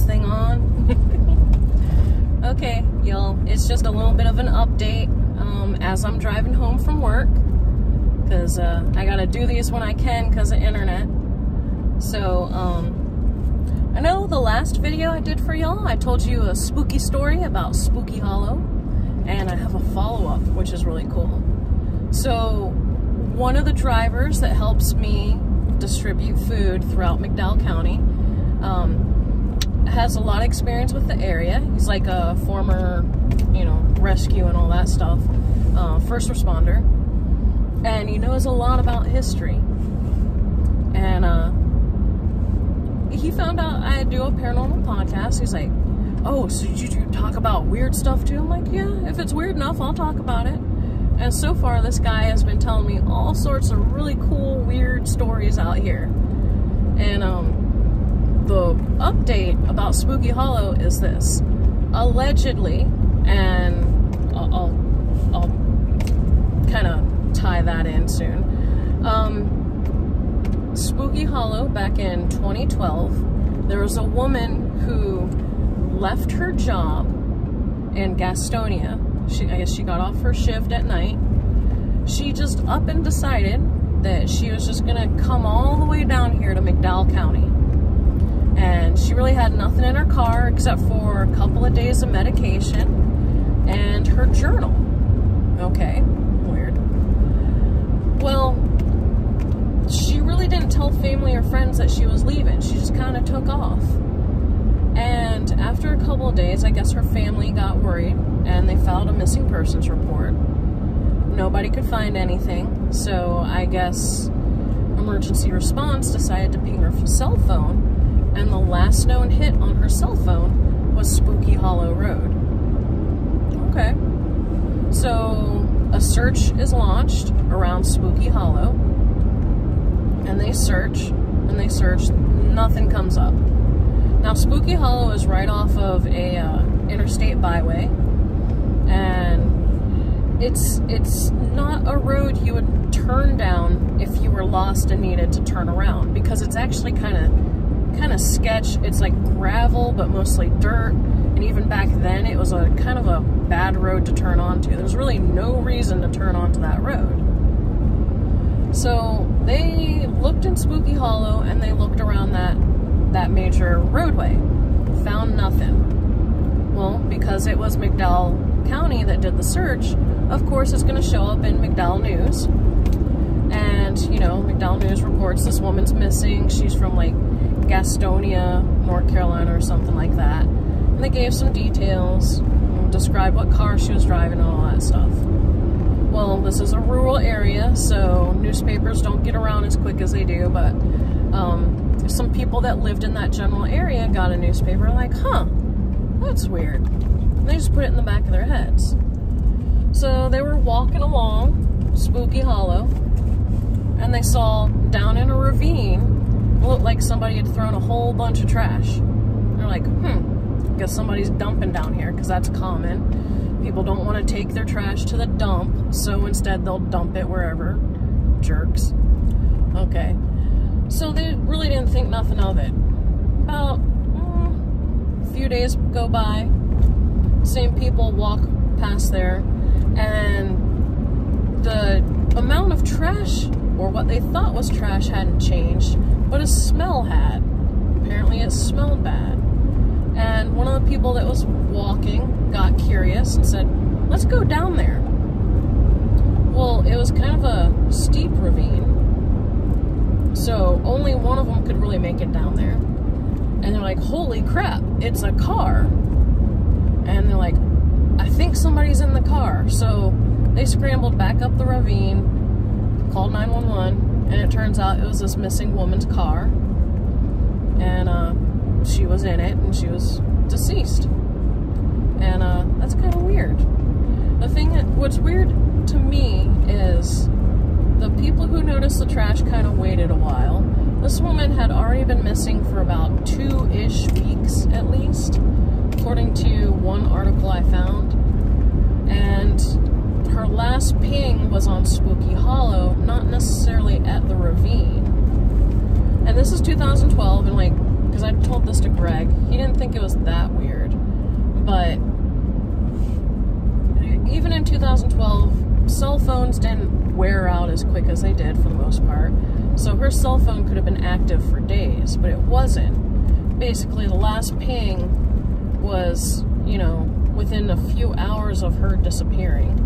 thing on? Okay, y'all, it's just a little bit of an update as I'm driving home from work, because I gotta do these when I can because of internet. So, I know the last video I did for y'all, I told you a spooky story about Spooky Hollow, and I have a follow-up, which is really cool. So, one of the drivers that helps me distribute food throughout McDowell County has a lot of experience with the area. He's like a former, you know, rescue and all that stuff, first responder, and he knows a lot about history. And he found out I do a paranormal podcast. He's like, oh, so did you talk about weird stuff too? I'm like, yeah, if it's weird enough, I'll talk about it. And so far, this guy has been telling me all sorts of really cool, weird stories out here. And the update about Spooky Hollow is this. Allegedly, and I'll kind of tie that in soon. Spooky Hollow, back in 2012, there was a woman who left her job in Gastonia. I guess she got off her shift at night. She just up and decided that she was just gonna come all the way down here to McDowell County. And she really had nothing in her car except for a couple of days of medication and her journal. Okay, weird. Well, she really didn't tell family or friends that she was leaving. She just kind of took off. And after a couple of days, I guess her family got worried and they filed a missing persons report. Nobody could find anything, so I guess emergency response decided to ping her cell phone, and the last known hit on her cell phone was Spooky Hollow Road. Okay. So a search is launched around Spooky Hollow, and they search, nothing comes up. Now, Spooky Hollow is right off of a interstate byway, and it's not a road you would turn down if you were lost and needed to turn around, because it's actually kind of sketch. It's like gravel, but mostly dirt, and even back then it was a kind of a bad road to turn onto. There's really no reason to turn onto that road. So they looked in Spooky Hollow, and they looked around that major roadway. Found nothing. Well, because it was McDowell County that did the search, of course it's going to show up in McDowell News. And, you know, McDowell News reports this woman's missing. She's from, like, Gastonia, North Carolina, or something like that. And they gave some details, described what car she was driving and all that stuff. Well, this is a rural area, so newspapers don't get around as quick as they do, but some people that lived in that general area got a newspaper, like, huh, that's weird. And they just put it in the back of their heads. So they were walking along Spooky Hollow, and they saw down in a ravine, it looked like somebody had thrown a whole bunch of trash. They're like, I guess somebody's dumping down here, because that's common. People don't want to take their trash to the dump, so instead they'll dump it wherever. Jerks. Okay. So they really didn't think nothing of it. About a few days go by, same people walk past there, and the amount of trash, or what they thought was trash, hadn't changed, but a smell had. Apparently it smelled bad. And one of the people that was walking got curious and said, let's go down there. Well, it was kind of a steep ravine, so only one of them could really make it down there. And they're like, holy crap, it's a car. And they're like, I think somebody's in the car. So they scrambled back up the ravine, called 911, and it turns out it was this missing woman's car. And she was in it, and she was deceased. And that's kind of weird. The thing what's weird to me is the people who noticed the trash kind of waited a while. This woman had already been missing for about 2-ish weeks at least, according to one article I found. And her last ping was on Spooky Hollow, not necessarily at the ravine. And this is 2012, and like, because I told this to Greg, he didn't think think it was that weird. But even in 2012, cell phones didn't wear out as quick as they did for the most part. So her cell phone could have been active for days, but it wasn't. Basically, the last ping was, you know, within a few hours of her disappearing.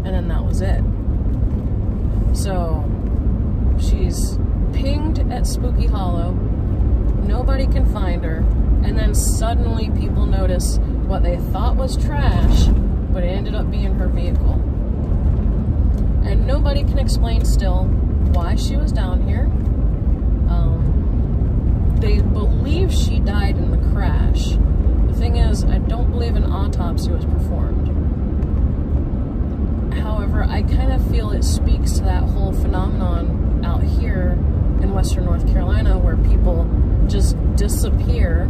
And then that was it. So she's pinged at Spooky Hollow. Nobody can find her. And then suddenly people notice what they thought was trash, but it ended up being her vehicle. And nobody can explain still why she was down here. They believe she died in the crash. The thing is, I don't believe an autopsy was performed. However, I kind of feel it speaks to that whole phenomenon out here in Western North Carolina where people just disappear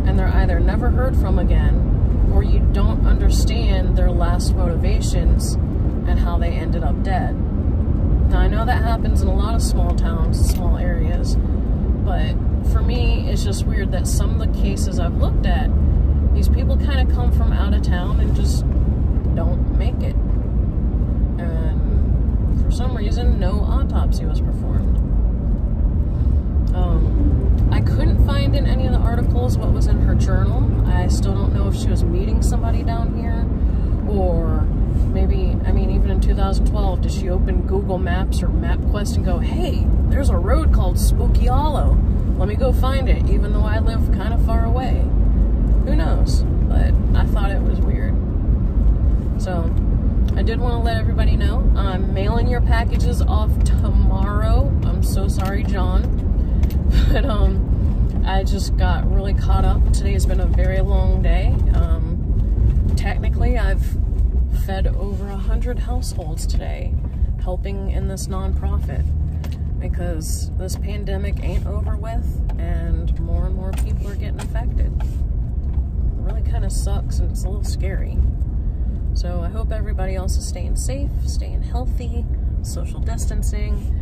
and they're either never heard from again or you don't understand their last motivations and how they ended up dead. Now, I know that happens in a lot of small towns, small areas, but for me, it's just weird that some of the cases I've looked at, these people kind of come from out of town and just don't make it. And for some reason, no autopsy was performed. I couldn't find in any of the articles what was in her journal. I still don't know if she was meeting somebody down here, or maybe, I mean, even in 2012, did she open Google Maps or MapQuest and go, hey, there's a road called Spooky Hollow. Let me go find it, even though I live kind of far away. Who knows? But I thought it was weird. So, I did want to let everybody know, I'm mailing your packages off tomorrow. I'm so sorry, John. But, I just got really caught up. Today's been a very long day. Technically, I've fed over 100 households today, helping in this nonprofit, because this pandemic ain't over with, and more people are getting affected. It really kind of sucks, and it's a little scary. So I hope everybody else is staying safe, staying healthy, social distancing.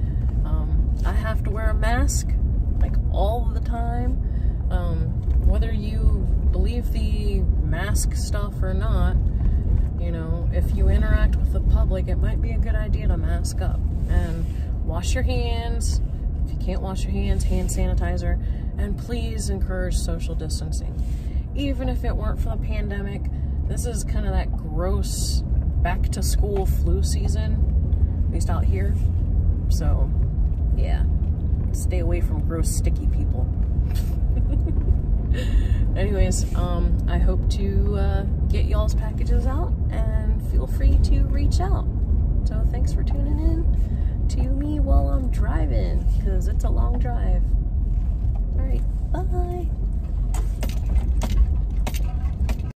I have to wear a mask, like, all the time. Whether you believe the mask stuff or not, you know, if you interact with the public, it might be a good idea to mask up and wash your hands. If you can't wash your hands, hand sanitizer, and please encourage social distancing. Even if it weren't for the pandemic, this is kind of that gross back to school flu season, at least out here. So, yeah, stay away from gross sticky people. Anyways, I hope to get y'all's packages out, and feel free to reach out. So thanks for tuning in to me while I'm driving, because it's a long drive.